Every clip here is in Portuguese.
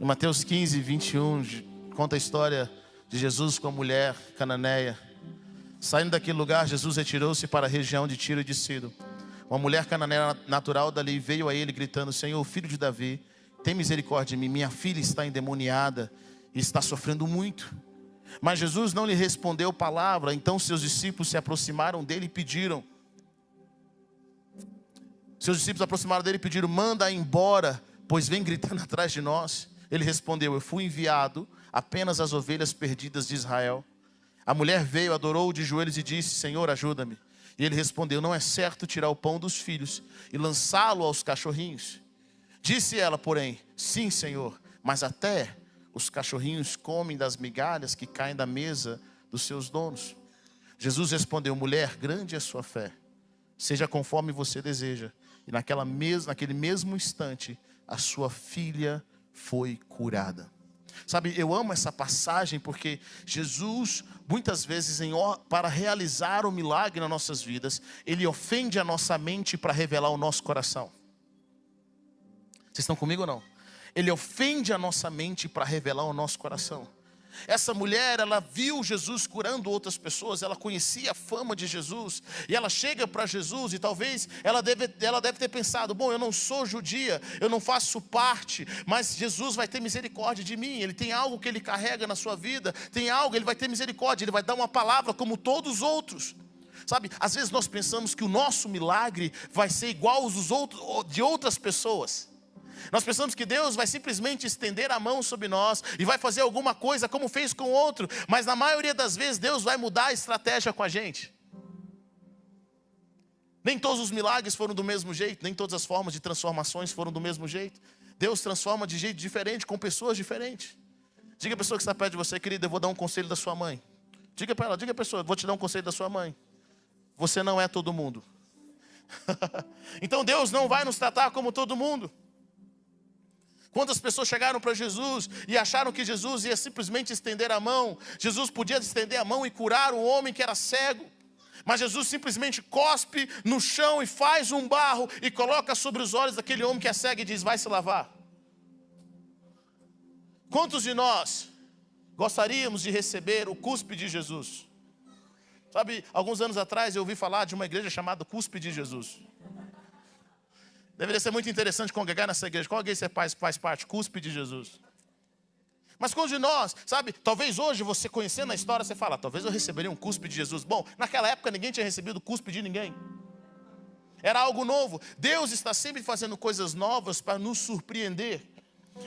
Em Mateus 15, 21, conta a história de Jesus com a mulher cananeia. Saindo daquele lugar, Jesus retirou-se para a região de Tiro e de Sidom. Uma mulher cananeia natural dali veio a ele gritando: Senhor, filho de Davi, tem misericórdia de mim, minha filha está endemoniada e está sofrendo muito. Mas Jesus não lhe respondeu palavra. Então seus discípulos se aproximaram dele e pediram. Manda-a embora, pois vem gritando atrás de nós. Ele respondeu: eu fui enviado apenas às ovelhas perdidas de Israel. A mulher veio, adorou-o de joelhos e disse: Senhor, ajuda-me. E ele respondeu: não é certo tirar o pão dos filhos e lançá-lo aos cachorrinhos. Disse ela, porém: sim, Senhor, mas até os cachorrinhos comem das migalhas que caem da mesa dos seus donos. Jesus respondeu: mulher, grande é a sua fé, seja conforme você deseja. E naquele mesmo instante, a sua filha foi curada. Sabe, eu amo essa passagem porque Jesus, muitas vezes, para realizar o milagre nas nossas vidas, Ele ofende a nossa mente para revelar o nosso coração. Vocês estão comigo ou não? Ele ofende a nossa mente para revelar o nosso coração. Essa mulher, ela viu Jesus curando outras pessoas, ela conhecia a fama de Jesus, e ela chega para Jesus, e talvez ela deve ter pensado: bom, eu não sou judia, eu não faço parte, mas Jesus vai ter misericórdia de mim, Ele tem algo que Ele carrega na sua vida, tem algo, Ele vai ter misericórdia, Ele vai dar uma palavra como todos os outros. Sabe, às vezes nós pensamos que o nosso milagre vai ser igual aos dos outros, de outras pessoas. Nós pensamos que Deus vai simplesmente estender a mão sobre nós e vai fazer alguma coisa como fez com o outro. Mas na maioria das vezes Deus vai mudar a estratégia com a gente. Nem todos os milagres foram do mesmo jeito, nem todas as formas de transformações foram do mesmo jeito. Deus transforma de jeito diferente, com pessoas diferentes. Diga a pessoa que está perto de você: querida, eu vou dar um conselho da sua mãe. Diga para ela: diga a pessoa, vou te dar um conselho da sua mãe. Você não é todo mundo. Então Deus não vai nos tratar como todo mundo. Quantas pessoas chegaram para Jesus e acharam que Jesus ia simplesmente estender a mão? Jesus podia estender a mão e curar o homem que era cego. Mas Jesus simplesmente cospe no chão e faz um barro e coloca sobre os olhos daquele homem que é cego e diz: vai se lavar. Quantos de nós gostaríamos de receber o cuspe de Jesus? Sabe, alguns anos atrás eu ouvi falar de uma igreja chamada Cuspe de Jesus. Deveria ser muito interessante congregar nessa igreja. Qual igreja você faz parte? Cuspe de Jesus. Mas quando de nós, sabe, talvez hoje você conhecendo a história, você fala: talvez eu receberia um cuspe de Jesus. Bom, naquela época ninguém tinha recebido cuspe de ninguém. Era algo novo. Deus está sempre fazendo coisas novas para nos surpreender.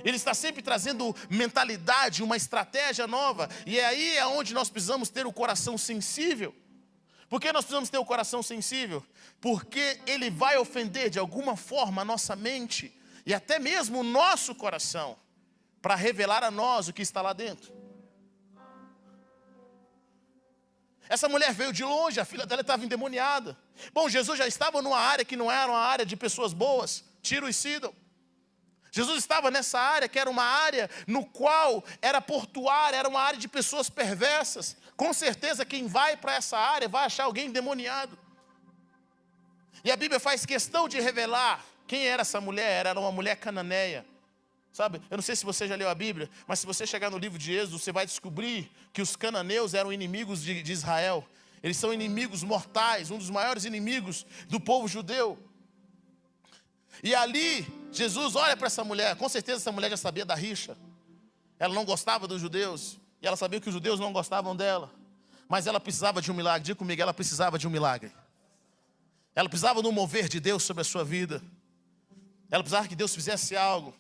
Ele está sempre trazendo mentalidade, uma estratégia nova. E é aí onde nós precisamos ter o coração sensível. Por que nós precisamos ter o coração sensível? Porque ele vai ofender de alguma forma a nossa mente e até mesmo o nosso coração, para revelar a nós o que está lá dentro. Essa mulher veio de longe, a filha dela estava endemoniada. Bom, Jesus já estava numa área que não era uma área de pessoas boas, Tiro e Sidom. Jesus estava nessa área que era uma área no qual era portuária, era uma área de pessoas perversas. Com certeza quem vai para essa área vai achar alguém endemoniado. E a Bíblia faz questão de revelar quem era essa mulher. Era uma mulher cananeia. Sabe, eu não sei se você já leu a Bíblia, mas se você chegar no livro de Êxodo, você vai descobrir que os cananeus eram inimigos de Israel. Eles são inimigos mortais, um dos maiores inimigos do povo judeu. E ali, Jesus olha para essa mulher. Com certeza essa mulher já sabia da rixa. Ela não gostava dos judeus. E ela sabia que os judeus não gostavam dela. Mas ela precisava de um milagre. Diga comigo, ela precisava de um milagre. Ela precisava do mover de Deus sobre a sua vida. Ela precisava que Deus fizesse algo.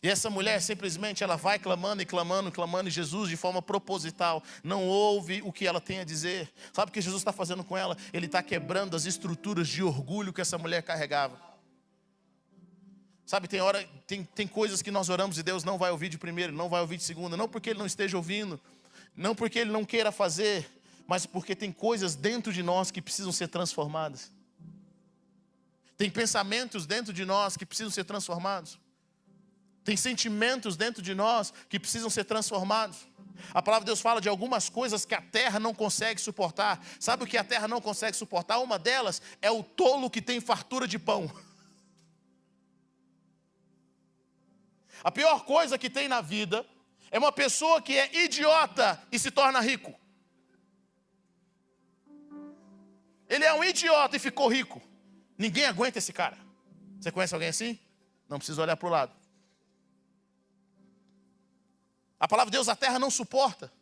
E essa mulher simplesmente ela vai clamando e clamando e clamando. E Jesus, de forma proposital, não ouve o que ela tem a dizer. Sabe o que Jesus está fazendo com ela? Ele está quebrando as estruturas de orgulho que essa mulher carregava. Sabe, tem coisas que nós oramos e Deus não vai ouvir de primeira, não vai ouvir de segunda. Não porque Ele não esteja ouvindo, não porque Ele não queira fazer, mas porque tem coisas dentro de nós que precisam ser transformadas. Tem pensamentos dentro de nós que precisam ser transformados. Tem sentimentos dentro de nós que precisam ser transformados. A palavra de Deus fala de algumas coisas que a terra não consegue suportar. Sabe o que a terra não consegue suportar? Uma delas é o tolo que tem fartura de pão. A pior coisa que tem na vida é uma pessoa que é idiota e se torna rico. Ele é um idiota e ficou rico. Ninguém aguenta esse cara. Você conhece alguém assim? Não precisa olhar para o lado. A palavra de Deus, a terra não suporta.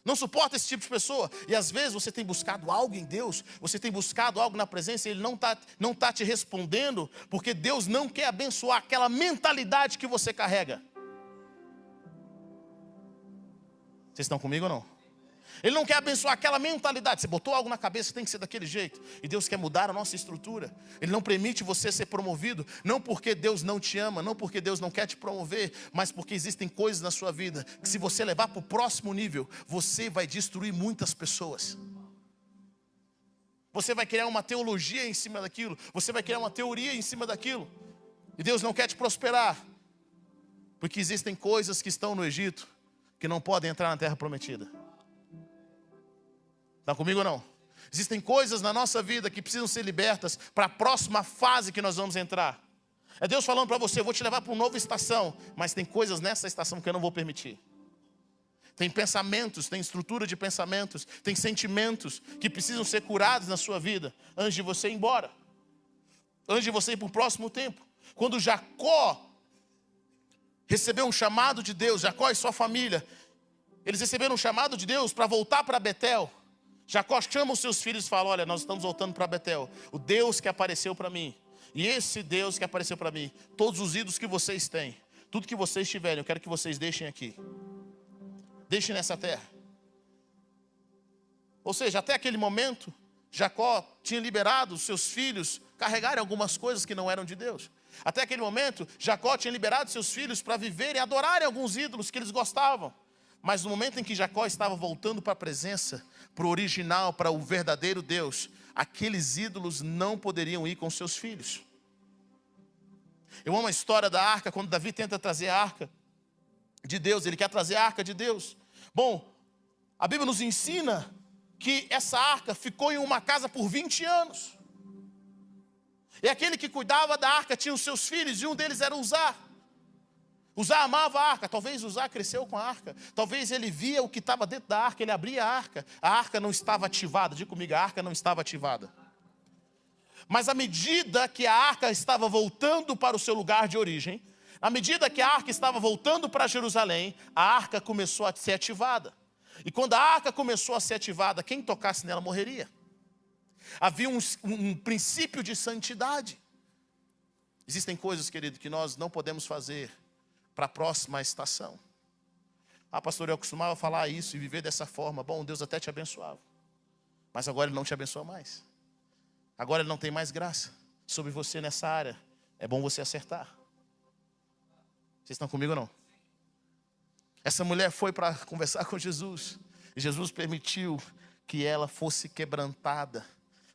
Não suporta esse tipo de pessoa. E às vezes você tem buscado algo em Deus, você tem buscado algo na presença, e Ele não tá te respondendo, porque Deus não quer abençoar aquela mentalidade que você carrega. Vocês estão comigo ou não? Ele não quer abençoar aquela mentalidade. Você botou algo na cabeça, tem que ser daquele jeito. E Deus quer mudar a nossa estrutura. Ele não permite você ser promovido, não porque Deus não te ama, não porque Deus não quer te promover, mas porque existem coisas na sua vida que, se você levar para o próximo nível, você vai destruir muitas pessoas. Você vai criar uma teologia em cima daquilo, você vai criar uma teoria em cima daquilo. E Deus não quer te prosperar, porque existem coisas que estão no Egito que não podem entrar na terra prometida. Está comigo ou não? Existem coisas na nossa vida que precisam ser libertas para a próxima fase que nós vamos entrar. É Deus falando para você: eu vou te levar para uma nova estação, mas tem coisas nessa estação que eu não vou permitir. Tem pensamentos, tem estrutura de pensamentos, tem sentimentos que precisam ser curados na sua vida antes de você ir embora, antes de você ir para o próximo tempo. Quando Jacó recebeu um chamado de Deus, Jacó e sua família, eles receberam um chamado de Deus para voltar para Betel. Jacó chama os seus filhos e fala: olha, nós estamos voltando para Betel. O Deus que apareceu para mim, e esse Deus que apareceu para mim, todos os ídolos que vocês têm, tudo que vocês tiverem, eu quero que vocês deixem aqui. Deixem nessa terra. Ou seja, até aquele momento, Jacó tinha liberado os seus filhos carregarem algumas coisas que não eram de Deus. Até aquele momento, Jacó tinha liberado seus filhos para viverem e adorarem alguns ídolos que eles gostavam. Mas no momento em que Jacó estava voltando para a presença, para o original, para o verdadeiro Deus, aqueles ídolos não poderiam ir com seus filhos. Eu amo a história da arca, quando Davi tenta trazer a arca de Deus, ele quer trazer a arca de Deus. Bom, a Bíblia nos ensina que essa arca ficou em uma casa por 20 anos. E aquele que cuidava da arca tinha os seus filhos, e um deles era Uzá. Uzá amava a arca, talvez Uzá cresceu com a arca, talvez ele via o que estava dentro da arca, ele abria a arca não estava ativada, diga comigo, a arca não estava ativada. Mas à medida que a arca estava voltando para o seu lugar de origem, à medida que a arca estava voltando para Jerusalém, a arca começou a ser ativada. E quando a arca começou a ser ativada, quem tocasse nela morreria. Havia um princípio de santidade. Existem coisas, querido, que nós não podemos fazer para a próxima estação. Ah, pastor, eu costumava falar isso e viver dessa forma. Bom, Deus até te abençoava, mas agora Ele não te abençoa mais. Agora Ele não tem mais graça sobre você nessa área. É bom você acertar. Vocês estão comigo ou não? Essa mulher foi para conversar com Jesus, e Jesus permitiu que ela fosse quebrantada,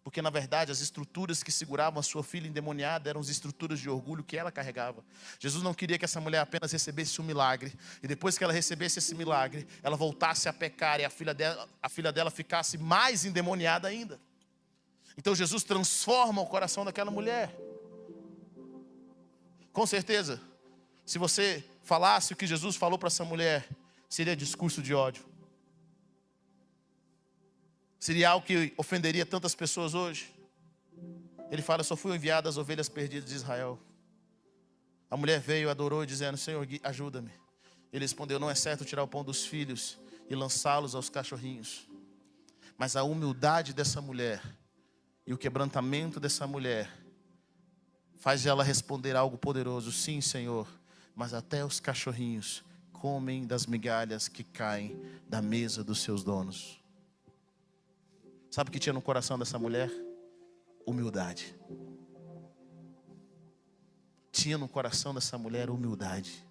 porque na verdade as estruturas que seguravam a sua filha endemoniada eram as estruturas de orgulho que ela carregava. Jesus não queria que essa mulher apenas recebesse um milagre, e depois que ela recebesse esse milagre, ela voltasse a pecar e a filha dela ficasse mais endemoniada ainda. Então Jesus transforma o coração daquela mulher. Com certeza, se você falasse o que Jesus falou para essa mulher, seria discurso de ódio. Seria algo que ofenderia tantas pessoas hoje. Ele fala: só fui enviado às ovelhas perdidas de Israel. A mulher veio, adorou, dizendo: Senhor, ajuda-me. Ele respondeu: não é certo tirar o pão dos filhos e lançá-los aos cachorrinhos. Mas a humildade dessa mulher e o quebrantamento dessa mulher faz ela responder algo poderoso: sim, Senhor, mas até os cachorrinhos comem das migalhas que caem da mesa dos seus donos. Sabe o que tinha no coração dessa mulher? Humildade. Tinha no coração dessa mulher humildade,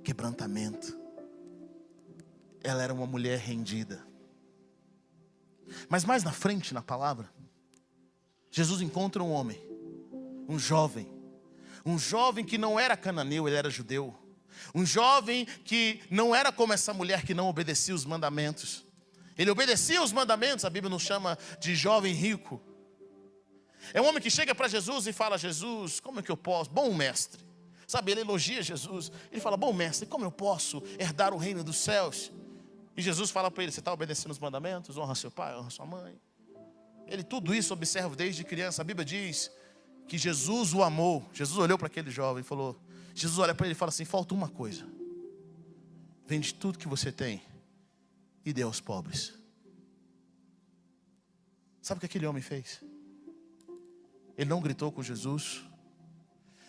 quebrantamento. Ela era uma mulher rendida. Mas mais na frente, na palavra, Jesus encontra um homem, um jovem que não era cananeu, ele era judeu. Um jovem que não era como essa mulher que não obedecia os mandamentos. Ele obedecia os mandamentos, a Bíblia nos chama de jovem rico. É um homem que chega para Jesus e fala: Jesus, como é que eu posso? Bom mestre, Sabe, ele elogia Jesus. Ele fala, bom mestre, como eu posso herdar o reino dos céus? E Jesus fala para ele, você está obedecendo os mandamentos? Honra seu pai, honra sua mãe. Ele tudo isso observa desde criança. A Bíblia diz que Jesus o amou. Jesus olhou para aquele jovem e falou, Jesus olha para ele e fala assim, falta uma coisa. Vende tudo que você tem e dê aos pobres. Sabe o que aquele homem fez? Ele não gritou com Jesus,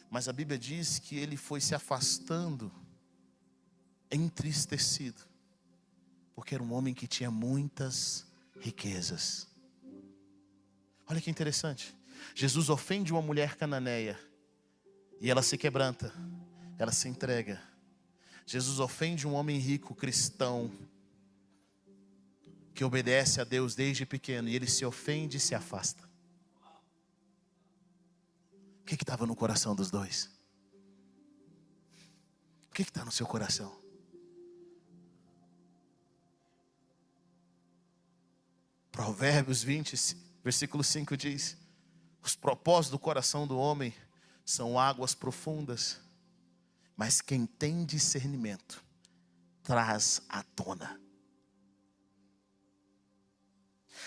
mas a Bíblia diz que ele foi se afastando, entristecido, porque era um homem que tinha muitas riquezas. Olha que interessante. Jesus ofende uma mulher cananeia e ela se quebranta, ela se entrega. Jesus ofende um homem rico, cristão, que obedece a Deus desde pequeno, e ele se ofende e se afasta. O que estava no coração dos dois? O que está no seu coração? Provérbios 20, versículo 5 diz, os propósitos do coração do homem são águas profundas, mas quem tem discernimento traz à tona.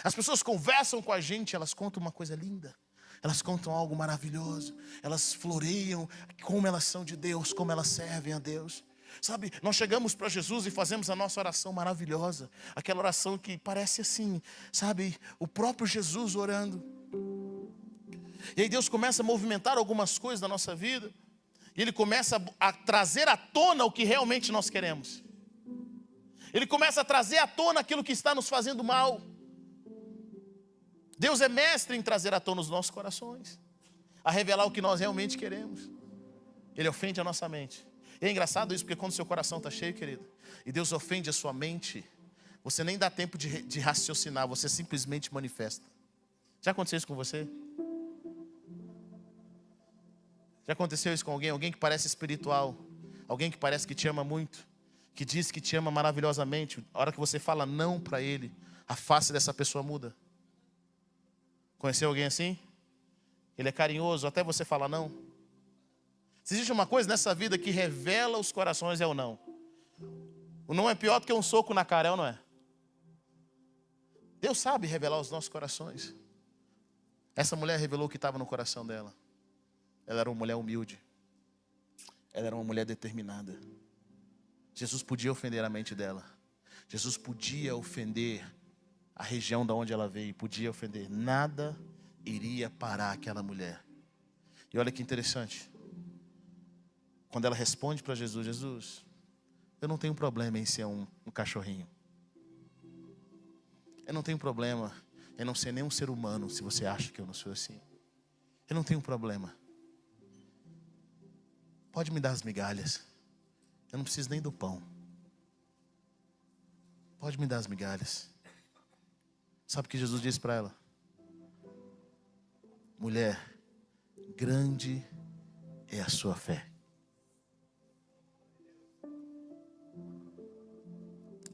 As pessoas conversam com a gente, elas contam uma coisa linda, elas contam algo maravilhoso, elas floreiam como elas são de Deus, como elas servem a Deus. Sabe, nós chegamos para Jesus e fazemos a nossa oração maravilhosa, aquela oração que parece assim, sabe, o próprio Jesus orando. E aí Deus começa a movimentar algumas coisas da nossa vida, e Ele começa a trazer à tona o que realmente nós queremos. Ele começa a trazer à tona aquilo que está nos fazendo mal. Deus é mestre em trazer à tona os nossos corações, a revelar o que nós realmente queremos. Ele ofende a nossa mente. E é engraçado isso, porque quando seu coração está cheio, querido, e Deus ofende a sua mente, você nem dá tempo de raciocinar, você simplesmente manifesta. Já aconteceu isso com você? Já aconteceu isso com alguém? Alguém que parece espiritual, alguém que parece que te ama muito, que diz que te ama maravilhosamente, a hora que você fala não para ele, a face dessa pessoa muda. Conheceu alguém assim? Ele é carinhoso, até você fala não. Se existe uma coisa nessa vida que revela os corações, é o não. O não é pior do que um soco na cara, é ou não é? Deus sabe revelar os nossos corações. Essa mulher revelou o que estava no coração dela. Ela era uma mulher humilde. Ela era uma mulher determinada. Jesus podia ofender a mente dela. Jesus podia ofender a região da onde ela veio, podia ofender. Nada iria parar aquela mulher. E olha que interessante. Quando ela responde para Jesus, Jesus, eu não tenho problema em ser um cachorrinho. Eu não tenho problema em não ser nem um ser humano, se você acha que eu não sou assim. Eu não tenho problema. Pode me dar as migalhas. Eu não preciso nem do pão. Pode me dar as migalhas. Sabe o que Jesus disse para ela? Mulher, grande é a sua fé.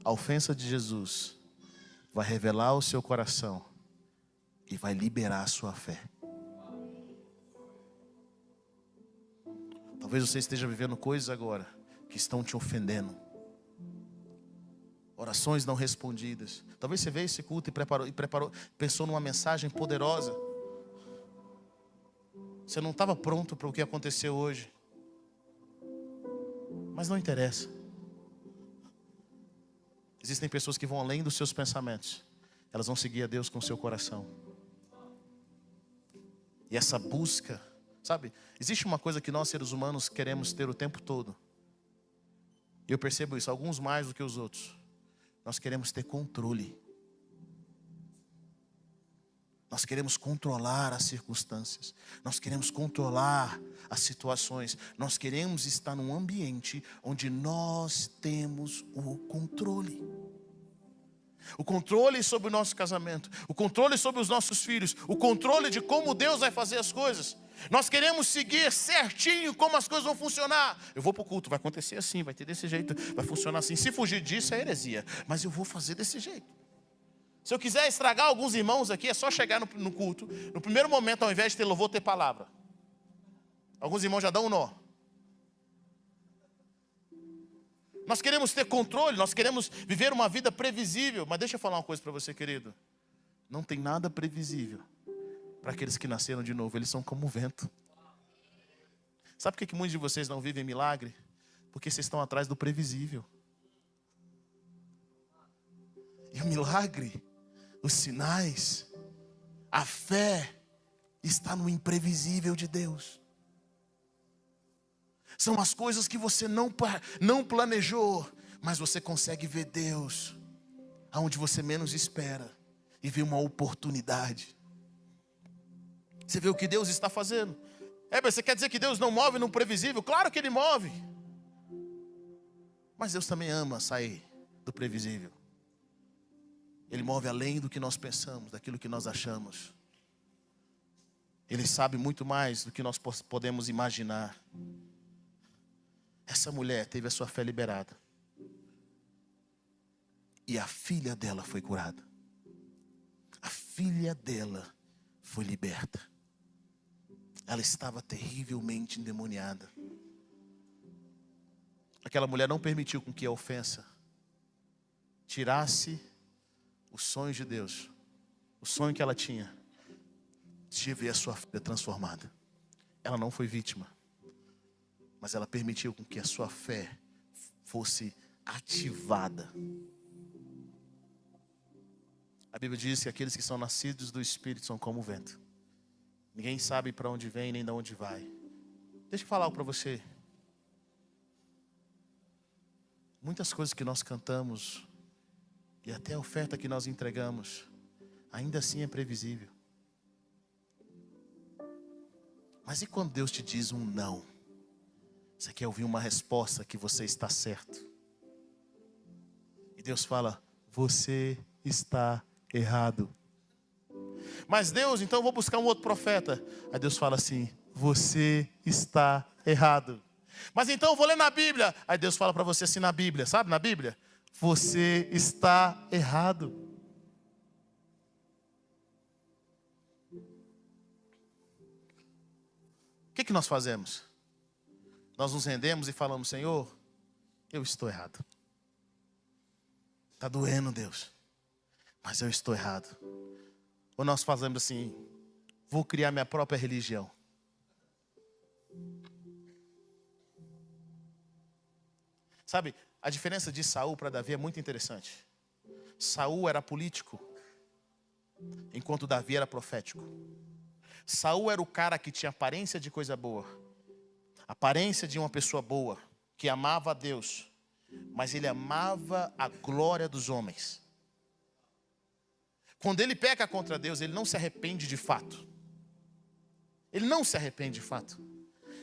A ofensa de Jesus vai revelar o seu coração e vai liberar a sua fé. Talvez você esteja vivendo coisas agora que estão te ofendendo. Orações não respondidas. Talvez você veio esse culto e pensou numa mensagem poderosa. Você não estava pronto para o que aconteceu hoje. Mas não interessa. Existem pessoas que vão além dos seus pensamentos. Elas vão seguir a Deus com o seu coração. E essa busca, sabe? Existe uma coisa que nós seres humanos queremos ter o tempo todo. E eu percebo isso, alguns mais do que os outros. Nós queremos ter controle. Nós queremos controlar as circunstâncias. Nós queremos controlar as situações. Nós queremos estar num ambiente onde nós temos o controle. O controle sobre o nosso casamento. O controle sobre os nossos filhos. O controle de como Deus vai fazer as coisas. Nós queremos seguir certinho como as coisas vão funcionar. Eu vou para o culto, vai acontecer assim, vai ter desse jeito, vai funcionar assim. Se fugir disso é heresia. Mas eu vou fazer desse jeito. Se eu quiser estragar alguns irmãos aqui, é só chegar no culto. No primeiro momento, ao invés de ter louvor, ter palavra. Alguns irmãos já dão um nó. Nós queremos ter controle, nós queremos viver uma vida previsível. Mas deixa eu falar uma coisa para você, querido. Não tem nada previsível para aqueles que nasceram de novo. Eles são como o vento. Sabe por que muitos de vocês não vivem milagre? Porque vocês estão atrás do previsível. E o milagre, os sinais, a fé está no imprevisível de Deus. São as coisas que você não planejou, mas você consegue ver Deus aonde você menos espera e ver uma oportunidade. Você vê o que Deus está fazendo. Você quer dizer que Deus não move no previsível? Claro que Ele move. Mas Deus também ama sair do previsível. Ele move além do que nós pensamos, daquilo que nós achamos. Ele sabe muito mais do que nós podemos imaginar. Essa mulher teve a sua fé liberada. E a filha dela foi curada. A filha dela foi liberta. Ela estava terrivelmente endemoniada. Aquela mulher não permitiu com que a ofensa tirasse os sonhos de Deus. O sonho que ela tinha de ver a sua filha transformada. Ela não foi vítima, mas ela permitiu com que a sua fé fosse ativada. A Bíblia diz que aqueles que são nascidos do Espírito são como o vento. Ninguém sabe para onde vem nem de onde vai. Deixa eu falar algo para você. Muitas coisas que nós cantamos e até a oferta que nós entregamos, ainda assim é previsível. Mas e quando Deus te diz um não? Você quer ouvir uma resposta que você está certo. E Deus fala, você está errado. Mas Deus, então eu vou buscar um outro profeta. Aí Deus fala assim, você está errado. Mas então eu vou ler na Bíblia. Aí Deus fala para você assim na Bíblia, sabe na Bíblia? Você está errado. O que nós fazemos? Nós nos rendemos e falamos, Senhor, eu estou errado. Está doendo, Deus, mas eu estou errado. Ou nós fazemos assim, vou criar minha própria religião. Sabe, a diferença de Saul para Davi é muito interessante. Saul era político, enquanto Davi era profético. Saul era o cara que tinha aparência de coisa boa, aparência de uma pessoa boa, que amava a Deus, mas ele amava a glória dos homens. Quando ele peca contra Deus, ele não se arrepende de fato. Ele não se arrepende de fato.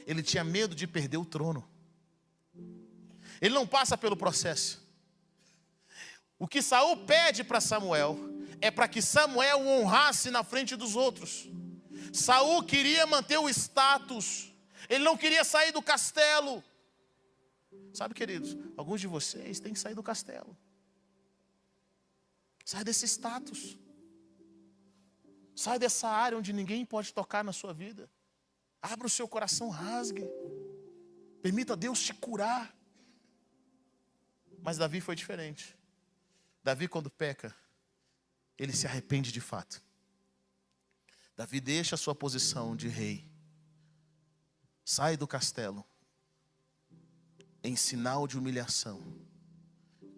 Ele tinha medo de perder o trono. Ele não passa pelo processo. O que Saul pede para Samuel é para que Samuel o honrasse na frente dos outros. Saul queria manter o status. Ele não queria sair do castelo. Sabe, queridos, alguns de vocês têm que sair do castelo. Sai desse status. Sai dessa área onde ninguém pode tocar na sua vida. Abra o seu coração, rasgue. Permita Deus te curar. Mas Davi foi diferente. Davi, quando peca, ele se arrepende de fato. Davi deixa a sua posição de rei. Sai do castelo. Em sinal de humilhação.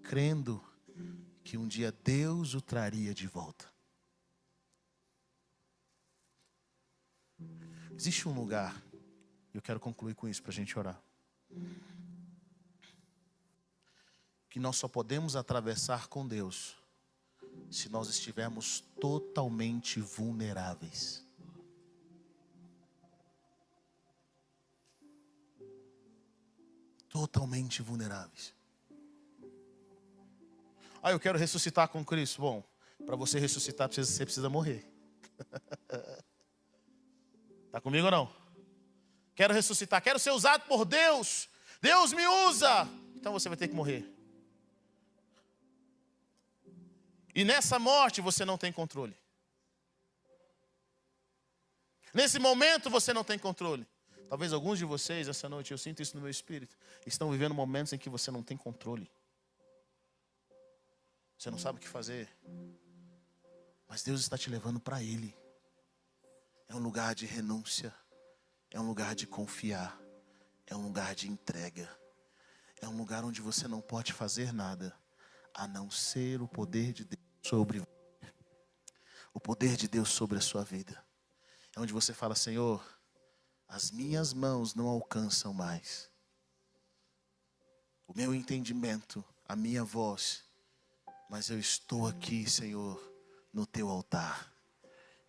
Crendo que um dia Deus o traria de volta. Existe um lugar, e eu quero concluir com isso para a gente orar, que nós só podemos atravessar com Deus se nós estivermos totalmente vulneráveis. Totalmente vulneráveis. Eu quero ressuscitar com Cristo. Bom, para você ressuscitar, você precisa morrer. Está comigo ou não? Quero ressuscitar, quero ser usado por Deus. Deus me usa. Então você vai ter que morrer. E nessa morte você não tem controle. Nesse momento você não tem controle. Talvez alguns de vocês, essa noite, eu sinto isso no meu espírito, estão vivendo momentos em que você não tem controle. Você não sabe o que fazer. Mas Deus está te levando para Ele. É um lugar de renúncia. É um lugar de confiar. É um lugar de entrega. É um lugar onde você não pode fazer nada, a não ser o poder de Deus sobre você. O poder de Deus sobre a sua vida. É onde você fala, Senhor, as minhas mãos não alcançam mais. O meu entendimento, a minha voz. Mas eu estou aqui, Senhor, no teu altar.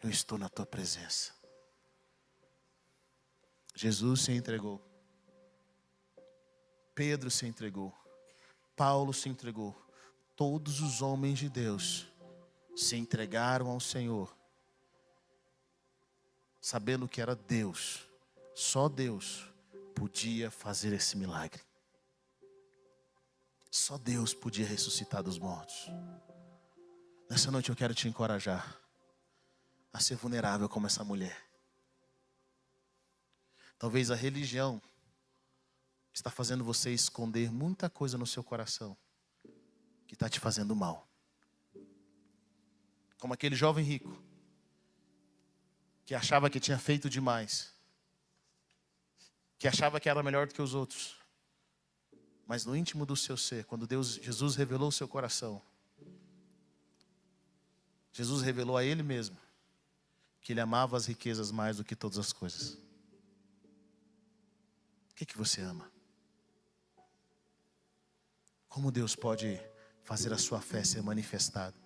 Eu estou na tua presença. Jesus se entregou. Pedro se entregou. Paulo se entregou. Todos os homens de Deus se entregaram ao Senhor, sabendo que era Deus, só Deus podia fazer esse milagre. Só Deus podia ressuscitar dos mortos. Nessa noite eu quero te encorajar a ser vulnerável como essa mulher. Talvez a religião está fazendo você esconder muita coisa no seu coração que está te fazendo mal. Como aquele jovem rico que achava que tinha feito demais, que achava que era melhor do que os outros. Mas no íntimo do seu ser, quando Jesus revelou o seu coração, Jesus revelou a Ele mesmo que Ele amava as riquezas mais do que todas as coisas. O que você ama? Como Deus pode fazer a sua fé ser manifestada?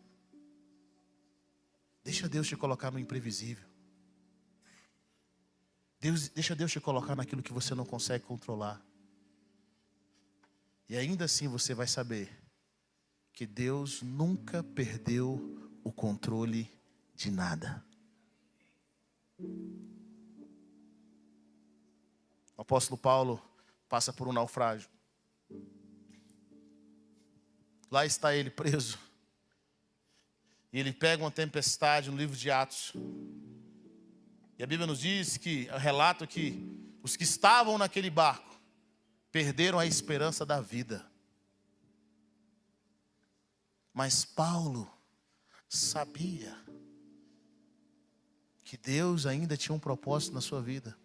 Deixa Deus te colocar no imprevisível. Deixa Deus te colocar naquilo que você não consegue controlar. E ainda assim você vai saber que Deus nunca perdeu o controle de nada. O apóstolo Paulo passa por um naufrágio. Lá está ele preso. E ele pega uma tempestade no livro de Atos. E a Bíblia nos diz que, relata que os que estavam naquele barco perderam a esperança da vida. Mas Paulo sabia que Deus ainda tinha um propósito na sua vida.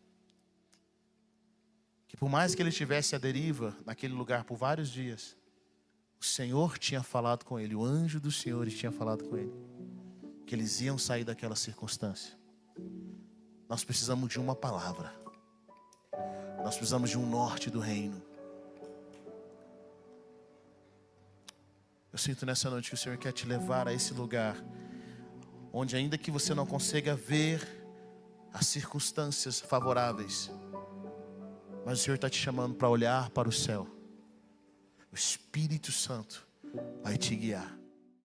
Que por mais que ele estivesse à deriva naquele lugar por vários dias, o Senhor tinha falado com ele, o anjo do Senhor tinha falado com ele, que eles iam sair daquela circunstância. Nós precisamos de uma palavra. Nós precisamos de um norte do reino. Eu sinto nessa noite que o Senhor quer te levar a esse lugar, onde ainda que você não consiga ver as circunstâncias favoráveis, mas o Senhor está te chamando para olhar para o céu. O Espírito Santo vai te guiar.